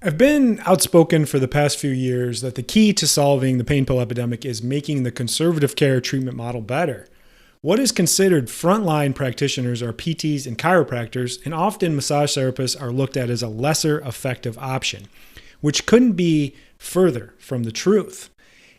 I've been outspoken for the past few years that the key to solving the pain pill epidemic is making the conservative care treatment model better. What is considered frontline practitioners are PTs and chiropractors, and often massage therapists are looked at as a lesser effective option, which couldn't be further from the truth.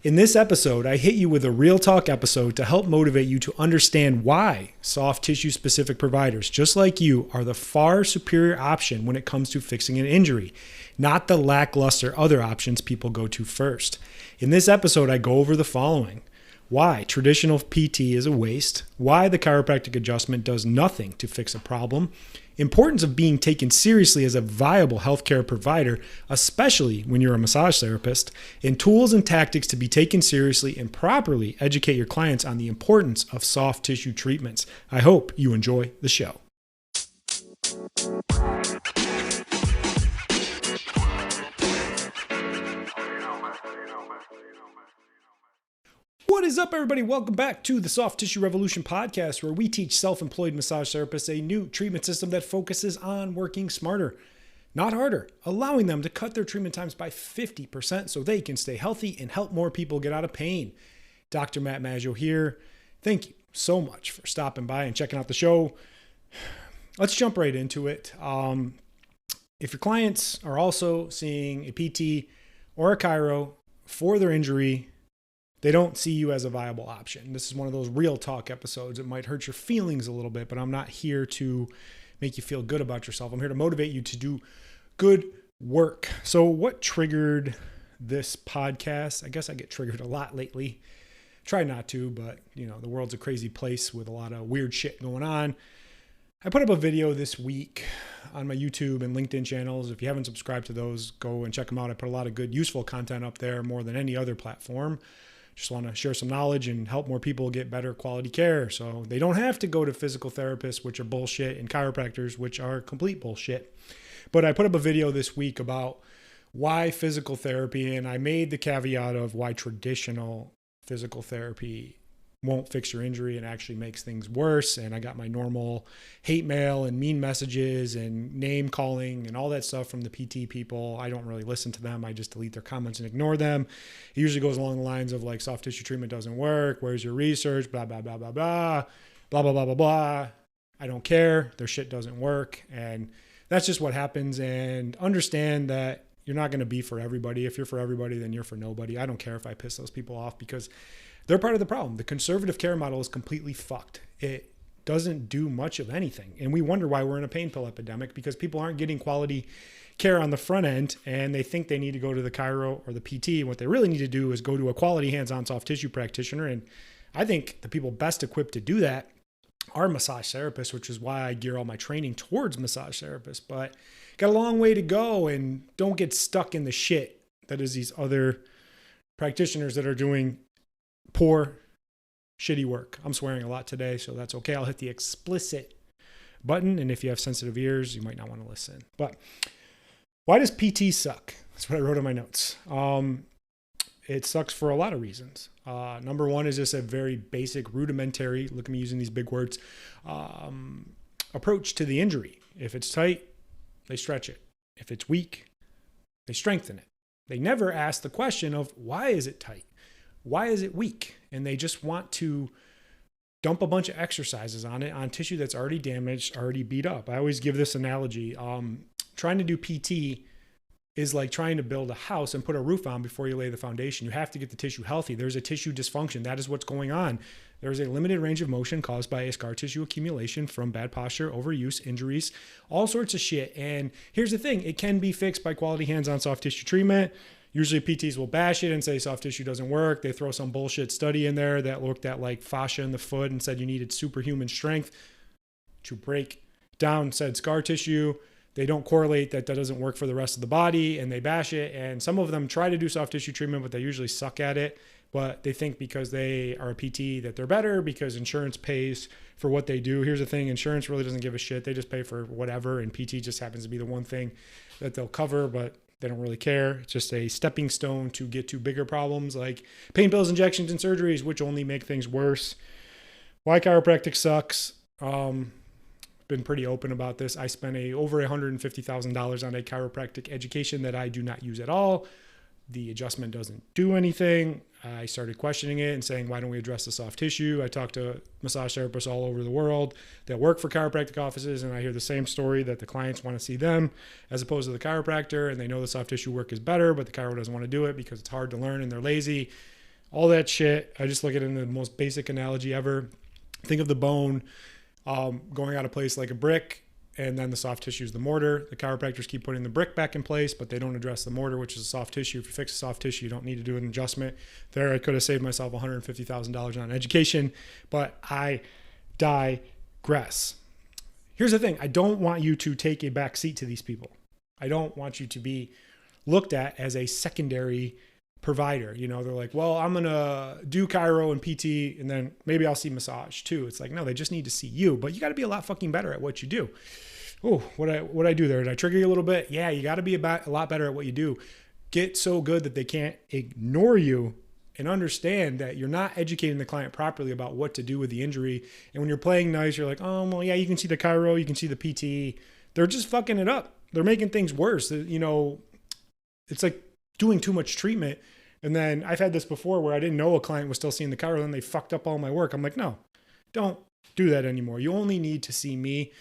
In this episode, I hit you with a real talk episode to help motivate you to understand why soft tissue specific providers, just like you, are the far superior option when it comes to fixing an injury, not the lackluster other options people go to first. In this episode, I go over the following: why traditional PT is a waste, why the chiropractic adjustment does nothing to fix a problem, importance of being taken seriously as a viable healthcare provider, especially when you're a massage therapist, and tools and tactics to be taken seriously and properly educate your clients on the importance of soft tissue treatments. I hope you enjoy the show. What is up, everybody? Welcome back to the Soft Tissue Revolution podcast, where we teach self-employed massage therapists a new treatment system that focuses on working smarter, not harder, allowing them to cut their treatment times by 50% so they can stay healthy and help more people get out of pain. Dr. Matt Maggio here. Thank you so much for stopping by and checking out the show. Let's jump right into it. If your clients are also seeing a PT or a chiro for their injury, they don't see you as a viable option. This is one of those real talk episodes. It might hurt your feelings a little bit, but I'm not here to make you feel good about yourself. I'm here to motivate you to do good work. So what triggered this podcast? I guess I get triggered a lot lately. Try not to, but the world's a crazy place with a lot of weird shit going on. I put up a video this week on my YouTube and LinkedIn channels. If you haven't subscribed to those, go and check them out. I put a lot of good, useful content up there, more than any other platform. Just want to share some knowledge and help more people get better quality care so they don't have to go to physical therapists, which are bullshit, and chiropractors, which are complete bullshit. But I put up a video this week about why physical therapy, and I made the caveat of why traditional physical therapy won't fix your injury and actually makes things worse. And I got my normal hate mail and mean messages and name calling and all that stuff from the PT people. I don't really listen to them. I just delete their comments and ignore them. It usually goes along the lines of like, soft tissue treatment doesn't work. Where's your research? Blah, blah, blah, blah, blah, blah, blah, blah, blah, blah. I don't care. Their shit doesn't work. And that's just what happens. And understand that you're not going to be for everybody. If you're for everybody, then you're for nobody. I don't care if I piss those people off because they're part of the problem. The conservative care model is completely fucked. It doesn't do much of anything. And we wonder why we're in a pain pill epidemic, because people aren't getting quality care on the front end and they think they need to go to the chiro or the PT. What they really need to do is go to a quality hands-on soft tissue practitioner. And I think the people best equipped to do that are massage therapists, which is why I gear all my training towards massage therapists. But got a long way to go, and don't get stuck in the shit that is these other practitioners that are doing poor, shitty work. I'm swearing a lot today, so that's okay. I'll hit the explicit button, and if you have sensitive ears, you might not want to listen. But why does PT suck? That's what I wrote in my notes. It sucks for a lot of reasons. Number one is just a very basic, rudimentary, look at me using these big words, approach to the injury. If it's tight, they stretch it. If it's weak, they strengthen it. They never ask the question of, why is it tight? Why is it weak? And they just want to dump a bunch of exercises on it, on tissue that's already damaged, already beat up. I always give this analogy. Trying to do PT is like trying to build a house and put a roof on before you lay the foundation. You have to get the tissue healthy. There's a tissue dysfunction. That is what's going on. There's a limited range of motion caused by a scar tissue accumulation from bad posture, overuse, injuries, all sorts of shit. And here's the thing. It can be fixed by quality hands-on soft tissue treatment. Usually PTs will bash it and say soft tissue doesn't work. They throw some bullshit study in there that looked at like fascia in the foot and said you needed superhuman strength to break down said scar tissue. They don't correlate that doesn't work for the rest of the body, and they bash it. And some of them try to do soft tissue treatment, but they usually suck at it. But they think because they are a PT that they're better because insurance pays for what they do. Here's the thing. Insurance really doesn't give a shit. They just pay for whatever. And PT just happens to be the one thing that they'll cover, but they don't really care. It's just a stepping stone to get to bigger problems like pain pills, injections, and surgeries, which only make things worse. Why chiropractic sucks. been pretty open about this. I spent over $150,000 on a chiropractic education that I do not use at all. The adjustment doesn't do anything. I started questioning it and saying, why don't we address the soft tissue? I talked to massage therapists all over the world that work for chiropractic offices, and I hear the same story, that the clients want to see them as opposed to the chiropractor, and they know the soft tissue work is better, but the chiro doesn't want to do it because it's hard to learn and they're lazy. All that shit. I just look at it in the most basic analogy ever. Think of the bone going out of place like a brick, and then the soft tissue is the mortar. The chiropractors keep putting the brick back in place, but they don't address the mortar, which is the soft tissue. If you fix the soft tissue, you don't need to do an adjustment. There, I could have saved myself $150,000 on education, but I digress. Here's the thing. I don't want you to take a back seat to these people. I don't want you to be looked at as a secondary provider. You know, they're like, well, I'm going to do chiro and PT, and then maybe I'll see massage too. It's like, no, they just need to see you, but you got to be a lot fucking better at what you do. Oh, what I do there? Did I trigger you a little bit? Yeah, you got to be a lot better at what you do. Get so good that they can't ignore you, and understand that you're not educating the client properly about what to do with the injury. And when you're playing nice, you're like, oh, well, yeah, you can see the chiro, you can see the PT. They're just fucking it up. They're making things worse. You know, it's like doing too much treatment. And then I've had this before where I didn't know a client was still seeing the chiro, and they fucked up all my work. I'm like, no, don't do that anymore. You only need to see me.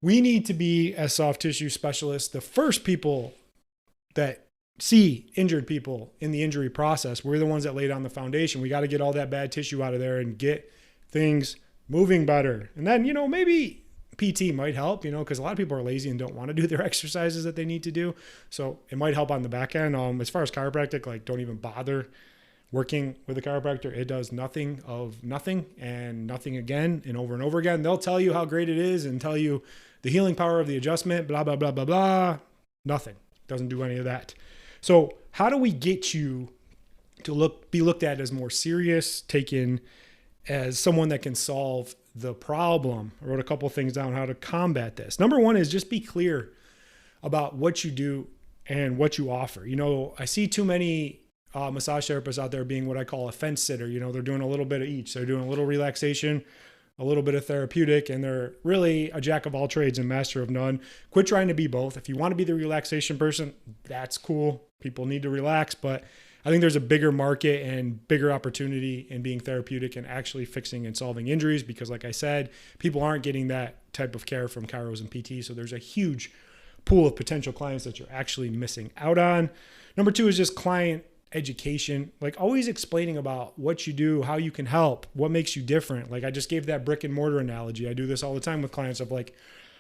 We need to be, as soft tissue specialists, the first people that see injured people in the injury process. We're the ones that lay down the foundation. We got to get all that bad tissue out of there and get things moving better. And then, you know, maybe PT might help, you know, because a lot of people are lazy and don't want to do their exercises that they need to do. So it might help on the back end. As far as chiropractic, like, don't even bother working with a chiropractor. It does nothing of nothing and nothing again and over again. They'll tell you how great it is and tell you the healing power of the adjustment, blah, blah, blah, blah, blah. Nothing. Doesn't do any of that. So how do we get you to be looked at as more serious, taken as someone that can solve the problem? I wrote a couple of things down how to combat this. Number one is just be clear about what you do and what you offer. You know, I see too many massage therapists out there being what I call a fence sitter. You know, they're doing a little bit of each. They're doing a little relaxation, a little bit of therapeutic, and they're really a jack of all trades and master of none. Quit trying to be both. If you want to be the relaxation person, that's cool. People need to relax, but I think there's a bigger market and bigger opportunity in being therapeutic and actually fixing and solving injuries, because like I said, people aren't getting that type of care from chiros and PTs. So there's a huge pool of potential clients that you're actually missing out on. Number two is just client education, like always explaining about what you do, how you can help, what makes you different. Like I just gave that brick and mortar analogy. I do this all the time with clients of like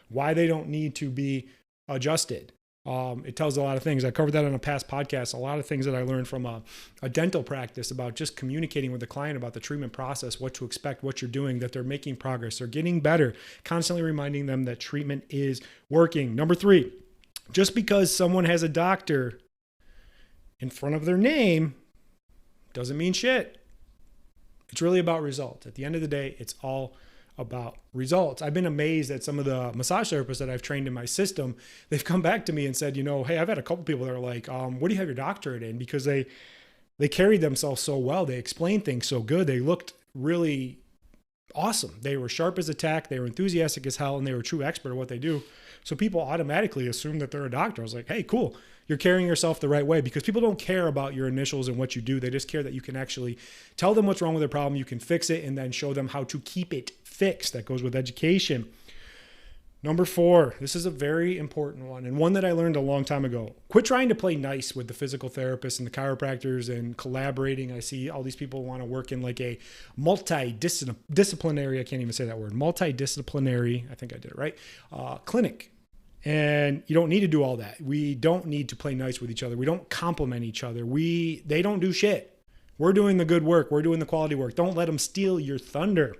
why they don't need to be adjusted. It tells a lot of things. I covered that on a past podcast. A lot of things that I learned from a dental practice about just communicating with the client about the treatment process, what to expect, what you're doing, that they're making progress, they're getting better, constantly reminding them that treatment is working. Number three, just because someone has a doctor in front of their name doesn't mean shit. It's really about results. At the end of the day, it's all about results. I've been amazed at some of the massage therapists that I've trained in my system. They've come back to me and said, you know, hey, I've had a couple people that are like, what do you have your doctorate in? Because they carried themselves so well. They explained things so good. They looked really awesome. They were sharp as a tack. They were enthusiastic as hell, and they were a true expert at what they do. So people automatically assume that they're a doctor. I was like, hey, cool. You're carrying yourself the right way, because people don't care about your initials and what you do. They just care that you can actually tell them what's wrong with their problem. You can fix it and then show them how to keep it fixed. That goes with education. Number four, this is a very important one, and one that I learned a long time ago. Quit trying to play nice with the physical therapists and the chiropractors and collaborating. I see all these people want to work in like a multidisciplinary, I can't even say that word, multidisciplinary, I think I did it right, clinic. And you don't need to do all that. We don't need to play nice with each other. We don't compliment each other. They don't do shit. We're doing the good work. We're doing the quality work. Don't let them steal your thunder.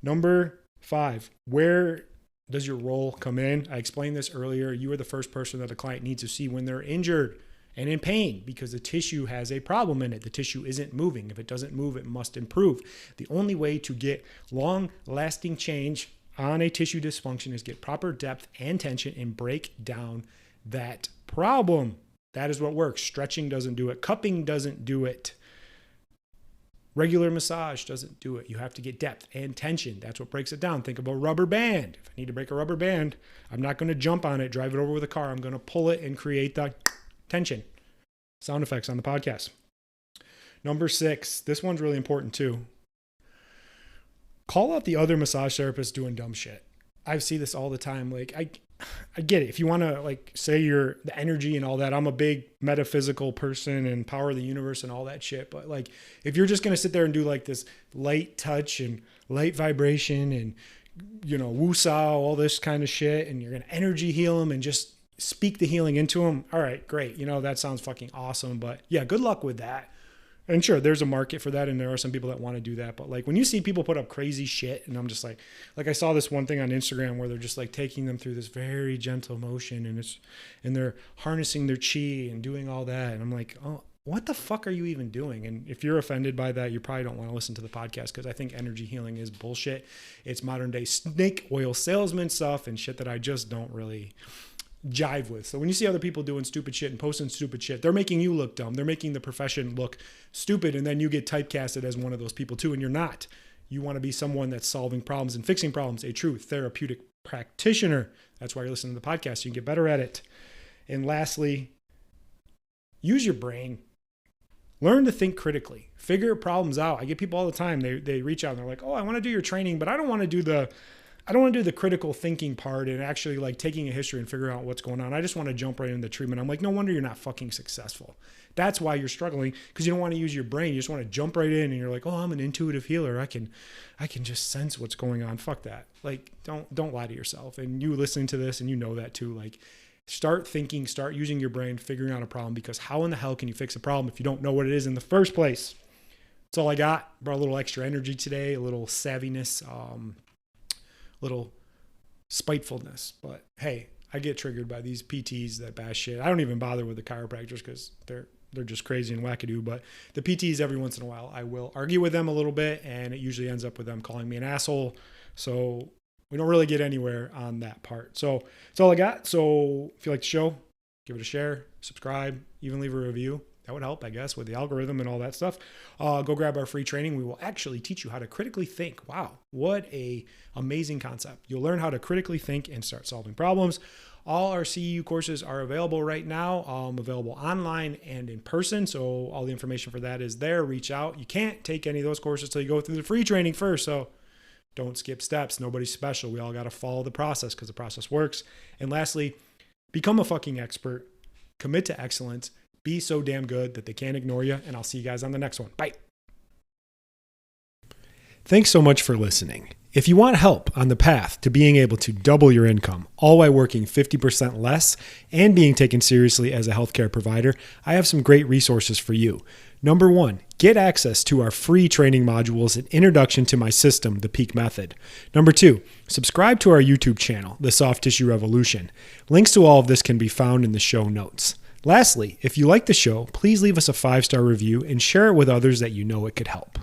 Number five, where does your role come in? I explained this earlier. You are the first person that a client needs to see when they're injured and in pain, because the tissue has a problem in it. The tissue isn't moving. If it doesn't move, it must improve. The only way to get long-lasting change on a tissue dysfunction is get proper depth and tension and break down that problem. That is what works. Stretching doesn't do it. Cupping doesn't do it. Regular massage doesn't do it. You have to get depth and tension. That's what breaks it down. Think of a rubber band. If I need to break a rubber band, I'm not going to jump on it, drive it over with a car. I'm going to pull it and create that tension. Sound effects on the podcast. Number 6, this one's really important too. Call out the other massage therapists doing dumb shit. I see this all the time. Like, I get it. If you want to like say you're the energy and all that, I'm a big metaphysical person and power of the universe and all that shit. But like, if you're just going to sit there and do like this light touch and light vibration and, woo-saw, all this kind of shit, and you're going to energy heal them and just speak the healing into them. All right, great. That sounds fucking awesome. But yeah, good luck with that. And sure, there's a market for that, and there are some people that want to do that. But like when you see people put up crazy shit, and I'm just like I saw this one thing on Instagram where they're just like taking them through this very gentle motion, and they're harnessing their chi and doing all that, and I'm like, oh, what the fuck are you even doing? And if you're offended by that, you probably don't want to listen to the podcast, because I think energy healing is bullshit. It's modern day snake oil salesman stuff and shit that I just don't really jive with. So when you see other people doing stupid shit and posting stupid shit, they're making you look dumb. They're making the profession look stupid. And then you get typecasted as one of those people too. And you're not. You want to be someone that's solving problems and fixing problems, a true therapeutic practitioner. That's why you're listening to the podcast. So you can get better at it. And lastly, use your brain. Learn to think critically. Figure problems out. I get people all the time. They reach out and they're like, oh, I want to do your training, but I don't want to do the critical thinking part and actually like taking a history and figuring out what's going on. I just want to jump right into the treatment. I'm like, no wonder you're not fucking successful. That's why you're struggling, because you don't want to use your brain. You just want to jump right in and you're like, oh, I'm an intuitive healer. I can just sense what's going on. Fuck that. Like, don't lie to yourself. And you listening to this and you know that too. Like, start thinking, start using your brain, figuring out a problem, because how in the hell can you fix a problem if you don't know what it is in the first place? That's all I got. Brought a little extra energy today, a little savviness, little spitefulness. But hey, I get triggered by these PTs that bash shit. I don't even bother with the chiropractors because they're just crazy and wackadoo. But the PTs, every once in a while, I will argue with them a little bit, and it usually ends up with them calling me an asshole. So we don't really get anywhere on that part. So that's all I got. So if you like the show, give it a share, subscribe, even leave a review. That would help, I guess, with the algorithm and all that stuff. Go grab our free training. We will actually teach you how to critically think. Wow, what a amazing concept. You'll learn how to critically think and start solving problems. All our CEU courses are available right now, available online and in person. So all the information for that is there. Reach out. You can't take any of those courses till you go through the free training first. So don't skip steps. Nobody's special. We all got to follow the process because the process works. And lastly, become a fucking expert. Commit to excellence. Be so damn good that they can't ignore you. And I'll see you guys on the next one. Bye. Thanks so much for listening. If you want help on the path to being able to double your income, all while working 50% less and being taken seriously as a healthcare provider, I have some great resources for you. Number 1, get access to our free training modules and introduction to my system, the Peak Method. Number 2, subscribe to our YouTube channel, The Soft Tissue Revolution. Links to all of this can be found in the show notes. Lastly, if you like the show, please leave us a 5-star review and share it with others that you know it could help.